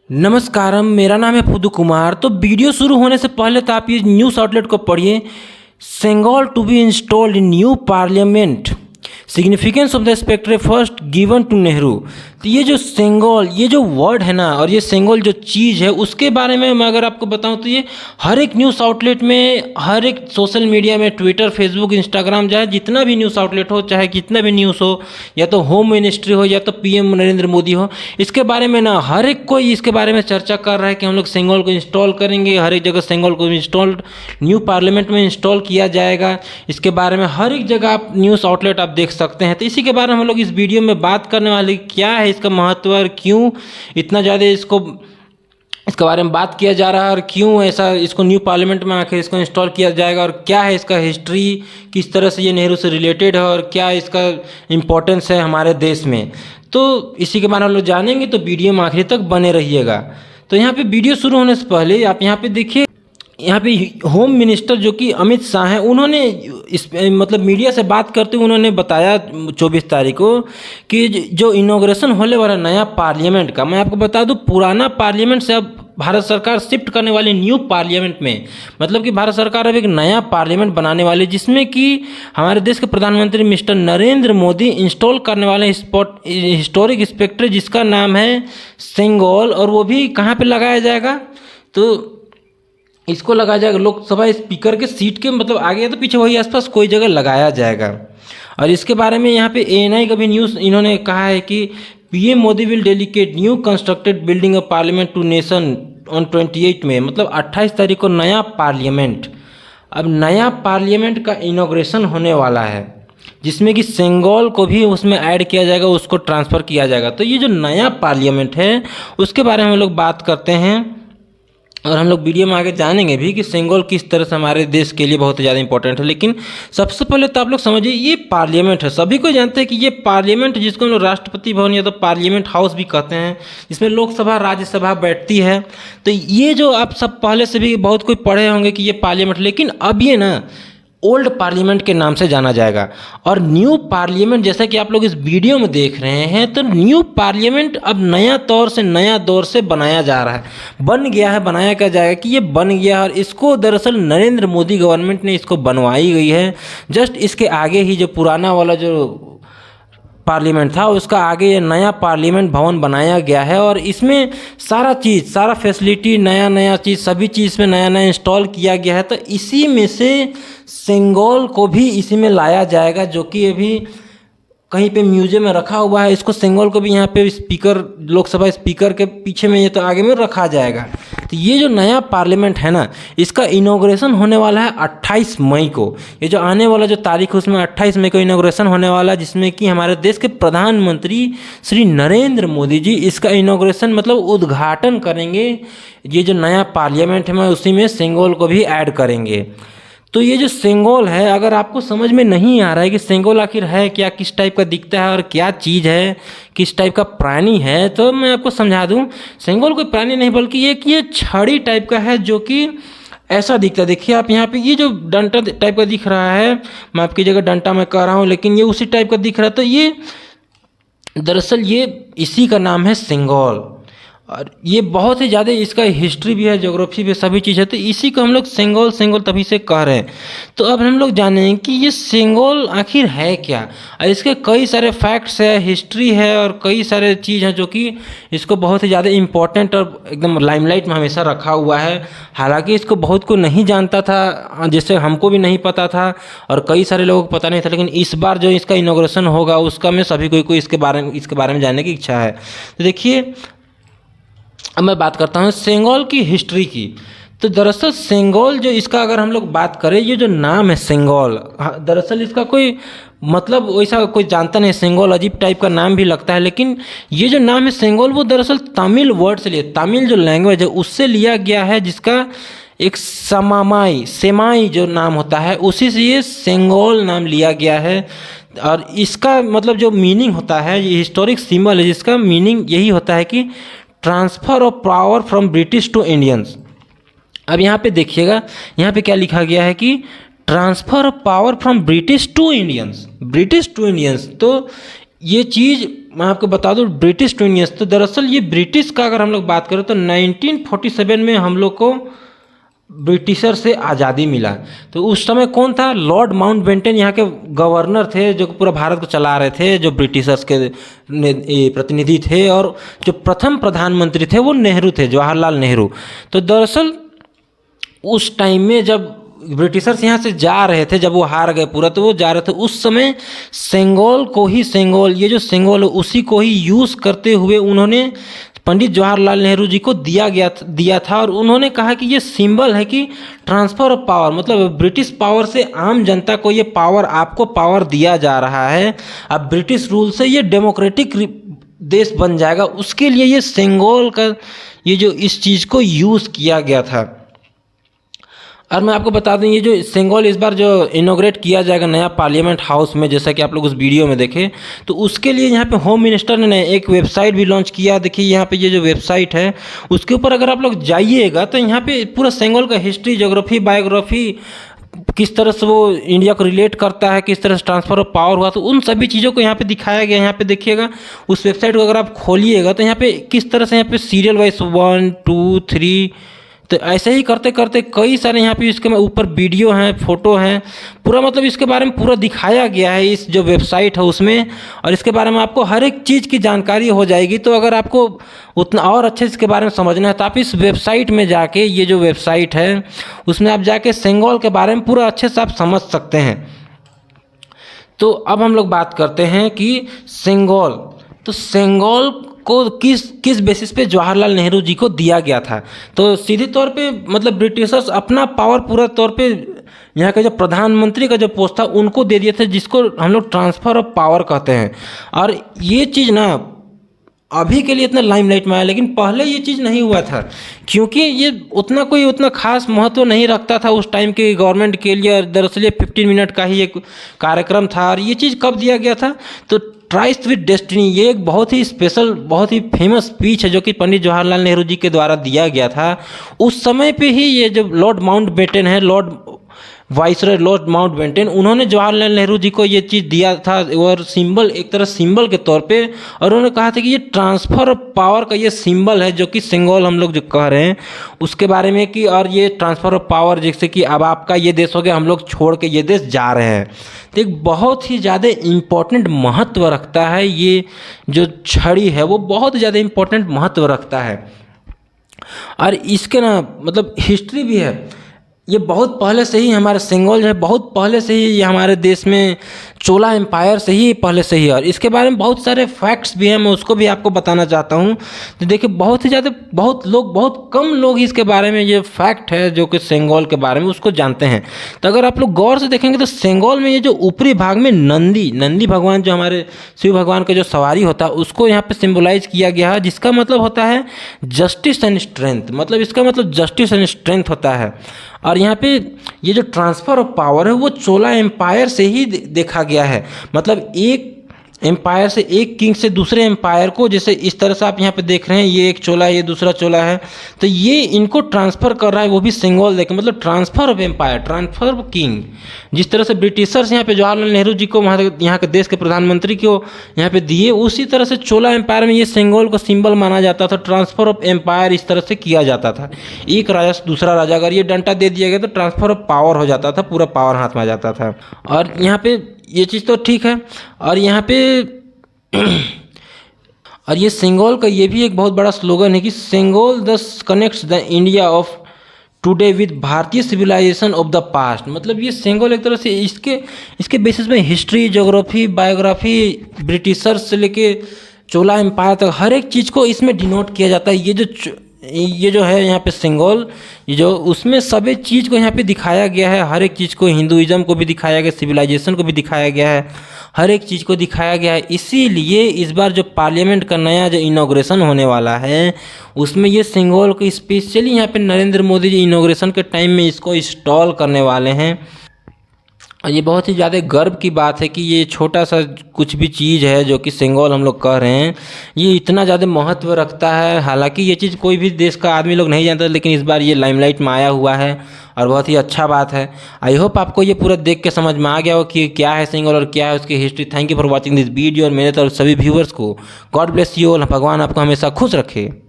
नमस्कारम, मेरा नाम है फुदू कुमार। तो वीडियो शुरू होने से पहले तो आप ये न्यूज़ आउटलेट को पढ़िए। Sengol to be installed in new parliament, significance of the sceptre first given to Nehru. तो ये जो सेंगोल, ये जो वर्ड है ना, और ये सेंगोल जो चीज़ है, उसके बारे में मैं अगर आपको बताऊं तो ये हर एक न्यूज़ आउटलेट में, हर एक सोशल मीडिया में, ट्विटर, फेसबुक, इंस्टाग्राम, चाहे जितना भी न्यूज़ आउटलेट हो, चाहे कितना भी न्यूज़ हो, या तो होम मिनिस्ट्री हो या तो पीएम नरेंद्र मोदी हो, इसके बारे में ना हर एक कोई इसके बारे में चर्चा कर रहा है कि हम लोग सेंगोल को इंस्टॉल करेंगे। हर एक जगह सेंगोल को इंस्टॉल न्यू पार्लियामेंट में इंस्टॉल किया जाएगा। इसके बारे में हर एक जगह आप न्यूज़ आउटलेट आप देख सकते हैं। तो इसी के बारे में हम लोग इस वीडियो में बात करने वाले, क्या है इसका महत्व और क्यों इतना ज़्यादा इसके बारे में बात किया जा रहा है, और क्यों ऐसा इसको न्यू पार्लियामेंट में आकर इसको इंस्टॉल किया जाएगा, और क्या है इसका हिस्ट्री, किस तरह से ये नेहरू से रिलेटेड है, और क्या इसका इम्पोर्टेंस है हमारे देश में। तो इसी के बारे में हम लोग जानेंगे, तो वीडियो में आखिरी तक बने रहिएगा। तो यहाँ पे वीडियो शुरू होने से पहले आप यहाँ पे देखिए, यहाँ पे होम मिनिस्टर जो कि अमित शाह हैं, उन्होंने इस मतलब मीडिया से बात करते हुए उन्होंने बताया 24 तारीख को कि जो इनॉग्रेशन होने वाला नया पार्लियामेंट का, मैं आपको बता दूं, पुराना पार्लियामेंट से अब भारत सरकार शिफ्ट करने वाली न्यू पार्लियामेंट में, मतलब कि भारत सरकार अब एक नया पार्लियामेंट बनाने वाली, जिसमें कि हमारे देश के प्रधानमंत्री मिस्टर नरेंद्र मोदी इंस्टॉल करने वाले हिस्टोरिक स्पेक्ट्रे, जिसका नाम है सेंगोल। और वो भी कहाँ पे लगाया जाएगा, तो इसको लगाया जाएगा लोकसभा स्पीकर के सीट के मतलब आगे या तो पीछे, वही आसपास कोई जगह लगाया जाएगा। और इसके बारे में यहाँ पे एएनआई का भी न्यूज़ इन्होंने कहा है कि PM Modi will dedicate new constructed building of parliament to nation on 28 में, मतलब 28 तारीख को नया पार्लियामेंट, अब नया पार्लियामेंट का इनॉग्रेशन होने वाला है, जिसमें कि सेंगोल को भी उसमें ऐड किया जाएगा, उसको ट्रांसफ़र किया जाएगा। तो ये जो नया पार्लियामेंट है उसके बारे में हम लोग बात करते हैं, और हम लोग वीडियो में आगे जानेंगे भी कि सेंगोल किस तरह से हमारे देश के लिए बहुत ही ज़्यादा इंपॉर्टेंट है। लेकिन सबसे पहले तो आप लोग समझिए, ये पार्लियामेंट है, सभी को जानते हैं कि ये पार्लियामेंट, जिसको हम लोग राष्ट्रपति भवन या तो पार्लियामेंट हाउस भी कहते हैं, जिसमें लोकसभा राज्यसभा बैठती है। तो ये जो आप सब पहले से भी बहुत कोई पढ़े होंगे कि ये पार्लियामेंट, लेकिन अब ये ना ओल्ड पार्लियामेंट के नाम से जाना जाएगा। और न्यू पार्लियामेंट, जैसा कि आप लोग इस वीडियो में देख रहे हैं, तो न्यू पार्लियामेंट अब नया तौर से, नया दौर से बनाया जा रहा है, बन गया है। बनाया क्या जाएगा कि ये बन गया है, और इसको दरअसल नरेंद्र मोदी गवर्नमेंट ने इसको बनवाई गई है। जस्ट इसके आगे ही जो पुराना वाला जो पार्लियामेंट था, उसका आगे ये नया पार्लियामेंट भवन बनाया गया है, और इसमें सारा चीज़, सारा फैसिलिटी, नया नया चीज़, सभी चीज़ में नया नया इंस्टॉल किया गया है। तो इसी में से सेंगोल को भी इसी में लाया जाएगा, जो कि अभी कहीं पे म्यूजियम में रखा हुआ है। इसको सेंगोल को भी यहाँ पे स्पीकर, लोकसभा स्पीकर के पीछे में, ये तो आगे में रखा जाएगा। तो ये जो नया पार्लियामेंट है ना, इसका इनॉग्रेशन होने वाला है 28 मई को। ये जो आने वाला जो तारीख है उसमें 28 मई को इनॉग्रेशन होने वाला है, जिसमें कि हमारे देश के प्रधानमंत्री श्री नरेंद्र मोदी जी इसका इनॉग्रेशन मतलब उद्घाटन करेंगे। ये जो नया पार्लियामेंट है, मैं उसी में सेंगोल को भी ऐड करेंगे। तो ये जो सेंगोल है, अगर आपको समझ में नहीं आ रहा है कि सेंगोल आखिर है क्या, किस टाइप का दिखता है और क्या चीज़ है, किस टाइप का प्राणी है, तो मैं आपको समझा दूं। सेंगोल कोई प्राणी नहीं, बल्कि ये छड़ी टाइप का है, जो कि ऐसा दिखता है। देखिए आप यहाँ पे ये जो डंटा टाइप का दिख रहा है, मैं आपकी जगह डंटा मैं कह रहा हूँ, लेकिन ये उसी टाइप का दिख रहा है। तो ये दरअसल ये इसी का नाम है सेंगोल, और ये बहुत ही ज़्यादा, इसका हिस्ट्री भी है, ज्योग्राफी भी, सभी चीज़ है। तो इसी को हम लोग सेंगोल सेंगोल तभी से कह रहे हैं। तो अब हम लोग जानेंगे कि ये सेंगोल आखिर है क्या, और इसके कई सारे फैक्ट्स है, हिस्ट्री है, और कई सारे चीज़ हैं जो कि इसको बहुत ही ज़्यादा इम्पोर्टेंट और एकदम लाइमलाइट में हमेशा रखा हुआ है। हालांकि इसको बहुत को नहीं जानता था, जैसे हमको भी नहीं पता था, और कई सारे लोगों को पता नहीं था। लेकिन इस बार जो इसका इनॉग्रेशन होगा, उसका में सभी को इसके बारे में जानने की इच्छा है। तो देखिए, अब मैं बात करता हूँ सेंगोल की हिस्ट्री की। तो दरअसल सेंगोल जो इसका, अगर हम लोग बात करें, ये जो नाम है सेंगोल, दरअसल इसका कोई मतलब वैसा कोई जानता नहीं। सेंगोल अजीब टाइप का नाम भी लगता है, लेकिन ये जो नाम है सेंगोल, वो दरअसल तमिल वर्ड से लिया, तमिल जो लैंग्वेज है उससे लिया गया है, जिसका एक सेमाई जो नाम होता है, उसी से ये सेंगोल नाम लिया गया है। और इसका मतलब जो मीनिंग होता है, ये हिस्टोरिक सिंबल है, जिसका मीनिंग यही होता है कि transfer of power from British to Indians. अब यहाँ पे देखिएगा, यहाँ पे क्या लिखा गया है कि transfer of power from British to Indians, British to Indians. तो ये चीज़ मैं आपको बता दूं ब्रिटिश डोमिनियंस, तो दरअसल ये ब्रिटिश का अगर हम लोग बात करें तो 1947 में हम लोग को ब्रिटिशर से आज़ादी मिला। तो उस समय कौन था? लॉर्ड माउंटबेटन यहाँ के गवर्नर थे जो पूरा भारत को चला रहे थे, जो ब्रिटिशर्स के प्रतिनिधि थे। और जो प्रथम प्रधानमंत्री थे वो नेहरू थे, जवाहरलाल नेहरू। तो दरअसल उस टाइम में जब ब्रिटिशर्स यहाँ से जा रहे थे, जब वो हार गए पूरा, तो वो जा रहे थे उस समय सेंगोल, ये जो सेंगोल है उसी को ही यूज़ करते हुए उन्होंने पंडित जवाहरलाल नेहरू जी को दिया था। और उन्होंने कहा कि ये सिंबल है कि ट्रांसफ़र ऑफ पावर, मतलब ब्रिटिश पावर से आम जनता को ये पावर, आपको पावर दिया जा रहा है। अब ब्रिटिश रूल से ये डेमोक्रेटिक देश बन जाएगा, उसके लिए ये सेंगोल का ये जो इस चीज़ को यूज़ किया गया था। और मैं आपको बता दूं ये जो सेंगोल इस बार जो इनॉग्रेट किया जाएगा नया पार्लियामेंट हाउस में, जैसा कि आप लोग उस वीडियो में देखें, तो उसके लिए यहाँ पे होम मिनिस्टर ने एक वेबसाइट भी लॉन्च किया। देखिए यहाँ पे ये जो वेबसाइट है उसके ऊपर अगर आप लोग जाइएगा तो यहाँ पे पूरा सेंगोल का हिस्ट्री, ज्योग्राफी, बायोग्राफी, किस तरह से वो इंडिया को रिलेट करता है, किस तरह से ट्रांसफ़र ऑफ पावर हुआ, तो उन सभी चीज़ों को यहाँ पे दिखाया गया है। यहाँ पे देखिएगा उस वेबसाइट को अगर आप खोलिएगा तो यहाँ पे किस तरह से यहाँ पे सीरियल वाइज 1 2 3, तो ऐसे ही करते करते कई सारे यहाँ पे इसके ऊपर वीडियो हैं, फ़ोटो हैं, पूरा मतलब इसके बारे में पूरा दिखाया गया है इस जो वेबसाइट है उसमें। और इसके बारे में आपको हर एक चीज़ की जानकारी हो जाएगी। तो अगर आपको उतना और अच्छे से इसके बारे में समझना है तो आप इस वेबसाइट में जाके, ये जो वेबसाइट है उसमें आप जाके सेंगोल के बारे में पूरा अच्छे से आप समझ सकते हैं। तो अब हम लोग बात करते हैं कि सेंगोल, तो सेंगोल को किस बेसिस पे जवाहरलाल नेहरू जी को दिया गया था। तो सीधे तौर पे मतलब ब्रिटिशर्स अपना पावर पूरा तौर पे यहाँ का जो प्रधानमंत्री का जो पोस्ट था उनको दे दिए थे, जिसको हम लोग ट्रांसफ़र ऑफ पावर कहते हैं। और ये चीज़ ना अभी के लिए इतना लाइमलाइट में आया, लेकिन पहले ये चीज़ नहीं हुआ था, क्योंकि ये उतना खास महत्व नहीं रखता था उस टाइम के गवर्नमेंट के लिए। दरअसल ये 15 मिनट का ही एक कार्यक्रम था। और ये चीज़ कब दिया गया था? तो ट्राइस्ट विद डेस्टिनी, ये एक बहुत ही स्पेशल, बहुत ही फेमस स्पीच है जो कि पंडित जवाहरलाल नेहरू जी के द्वारा दिया गया था। उस समय पे ही ये जो लॉर्ड माउंटबेटन है, लॉर्ड वाइसरॉय लॉर्ड माउंटबेटन, उन्होंने जवाहरलाल नेहरू जी को ये चीज़ दिया था, और सिंबल, एक तरह सिंबल के तौर पे। और उन्होंने कहा था कि ये ट्रांसफ़र ऑफ पावर का ये सिंबल है, जो कि सेंगोल हम लोग जो कह रहे हैं उसके बारे में कि, और ये ट्रांसफ़र ऑफ पावर जैसे कि अब आपका ये देश हो गया, हम लोग छोड़ के ये देश जा रहे हैं। तो एक बहुत ही ज़्यादा इम्पोर्टेंट महत्व रखता है ये जो छड़ी है, वो बहुत ज़्यादा इम्पोर्टेंट महत्व रखता है। और इसके ना मतलब हिस्ट्री भी है। ये बहुत पहले से ही हमारे सेंगोल जो है, बहुत पहले से ही ये हमारे देश में चोला एम्पायर से ही पहले से ही। और इसके बारे में बहुत सारे फैक्ट्स भी हैं, मैं उसको भी आपको बताना चाहता हूँ। तो देखिए बहुत ही ज़्यादा, बहुत कम लोग इसके बारे में, ये फैक्ट है जो कि सेंगोल के बारे में उसको जानते हैं। तो अगर आप लोग गौर से देखेंगे तो सेंगोल में ये जो ऊपरी भाग में नंदी भगवान, जो हमारे शिव भगवान का जो सवारी होता है, उसको यहाँ पे सिम्बोलाइज किया गया है, जिसका मतलब होता है जस्टिस एंड स्ट्रेंथ, मतलब इसका मतलब जस्टिस एंड स्ट्रेंथ होता है। और यहाँ पे ये जो ट्रांसफ़र ऑफ पावर है वो चोला एम्पायर से ही देखा गया है, मतलब एक एम्पायर से, एक किंग से दूसरे एम्पायर को, जैसे इस तरह से आप यहाँ पे देख रहे हैं, ये एक चोला है, ये दूसरा चोला है, तो ये इनको ट्रांसफ़र कर रहा है, वो भी सेंगोल देखें, मतलब transfer of empire, transfer of king. जिस तरह से ब्रिटिशर्स यहाँ पे जवाहरलाल नेहरू जी को, यहाँ के देश के प्रधानमंत्री को यहाँ पे दिए, उसी तरह से चोला एम्पायर में ये सेंगोल का सिंबल माना जाता था। ट्रांसफ़र ऑफ एम्पायर इस तरह से किया जाता था, एक राजा से दूसरा राजा, अगर ये डंटा दे दिया गया तो ट्रांसफ़र ऑफ पावर हो जाता था, पूरा पावर हाथ में आ जाता था। और यहाँ पे ये चीज़ तो ठीक है। और यहाँ पे और ये सेंगोल का ये भी एक बहुत बड़ा स्लोगन है कि सेंगोल दस connects the India of today with भारतीय सिविलाइजेशन ऑफ द पास्ट। मतलब ये सेंगोल एक तरह से इसके बेसिस में हिस्ट्री, ज्योग्राफी, बायोग्राफी, ब्रिटिशर्स से लेके चोला एम्पायर तक हर एक चीज़ को इसमें डिनोट किया जाता है। ये जो है यहाँ पे सेंगोल, ये जो उसमें सभी चीज़ को यहाँ पे दिखाया गया है, हर एक चीज़ को, हिंदुइज्म को भी दिखाया गया, सिविलाइजेशन को भी दिखाया गया है, हर एक चीज़ को दिखाया गया है। इसीलिए इस बार जो पार्लियामेंट का नया जो इनॉग्रेशन होने वाला है उसमें ये सेंगोल को स्पेशली यहाँ पे नरेंद्र मोदी जी इनॉग्रेशन के टाइम में इसको इंस्टॉल करने वाले हैं। और ये बहुत ही ज़्यादा गर्व की बात है कि ये छोटा सा कुछ भी चीज़ है जो कि सिंगोल हम लोग कह रहे हैं, ये इतना ज़्यादा महत्व रखता है। हालांकि ये चीज़ कोई भी देश का आदमी लोग नहीं जानता, लेकिन इस बार ये लाइमलाइट में आया हुआ है और बहुत ही अच्छा बात है। आई होप आपको ये पूरा देख के समझ में आ गया हो कि क्या है सिंगोल और क्या है उसकी history. Thank you for watching this video, और मेरे तरफ सभी व्यूवर्स को गॉड ब्लेस यू ऑल। भगवान आपको हमेशा खुश रखे।